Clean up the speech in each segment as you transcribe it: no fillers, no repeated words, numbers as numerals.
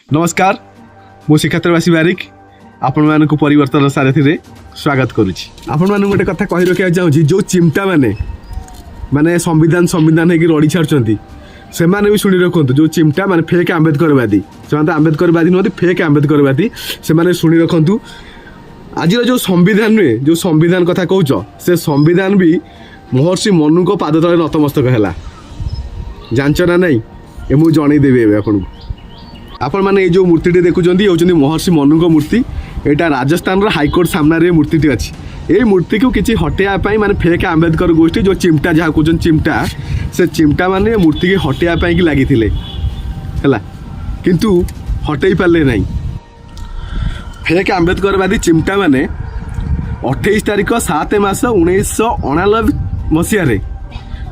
नमस्कार मो शिक्षात्रवासी बारिक आपण मानक परिवर्तन सारथी स्वागत करुच्ची आपण मानक गोटे कथा कही रखा चाहूँगी जो चिमटा माने माने संविधान संविधान होगी रड़ी छाड़ुंट से भी शुणी रखु जो चिमटा माने फेक आंबेडकरवादी से आंबेडकरवादी नुहति फेक आंबेडकरवादी से शुणी रखु आज जो संविधान नुहे जो संविधान कथा कौच से संविधान भी महर्षि मनु को पाद तले नतमस्तक है जानच ना नहीं ये मुझे जनईदेवी आपको आपण मैंने जो मूर्ति देखुं ये महर्षि मनु को मूर्ति यहाँ राजस्थान हाईकोर्ट सामने मूर्ति अच्छी ये मूर्ति को किसी हटेवाई माने फेक आंबेडकर गोष्ठी जो चिमटा जहाँ कौन चिमटा से चिमटा माने मूर्ति की हटेवाई कि लगी है किंतु हटई पारे ना फेक आंबेडकरवादी चिमटा माने 28 तारीख 7 मास 1999 मसीह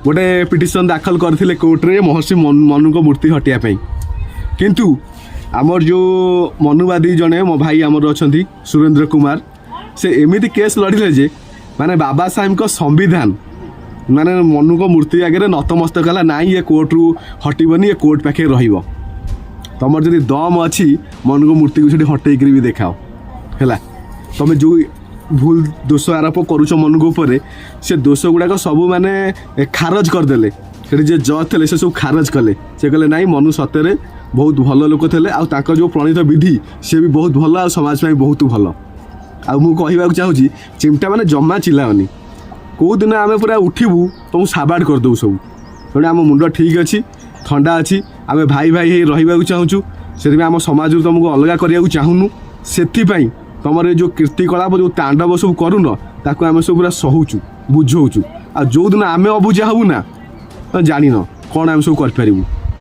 गोटे पिटिशन दाखल करते कोर्टे महर्षि मनु को मूर्ति हटाई किंतु आमर जो मनुवादी जड़े मो भाई आमर अच्छा सुरेंद्र कुमार से एमती केस लड़िले जे माने बाबा साहेब को संविधान माने मनु को मूर्ति आगे नतमस्तक है ना ये कोर्ट रु हटबनी ये कोर्ट पाखे रही तुम जब दम अच्छी मनु को मूर्ति को सीठी हटेक भी देखाओ है तुम जो भूल दोष आरोप करुच मनु को ऊपर से दोष गुड़ाक सब माने खारज करदे से जज थे से सब खारज कले से कहले नाई मनु सतरे बहुत भल लोक थे आउ जो प्रणीत विधि सी भी बहुत भल आ समाज में बहुत भल आउ चाहूँगी चिमटा माने जमा चिल्लानी कौ दिन आम पूरा उठबू तुमको साबाड़ करदेबू सब तेणु आम मुंड ठीक अच्छी ठंडा अच्छी आम भाई भाई रहा चाहूँ से आम समाज तुमको अलग करने चाहूनु से तुम जो कीर्तिकलाप जो तांडव सब करून ताकू आम सब पूरा सहूचु बुझौचु आ जो दिन आम अबुझा हबू ना जान कौन आम सब कर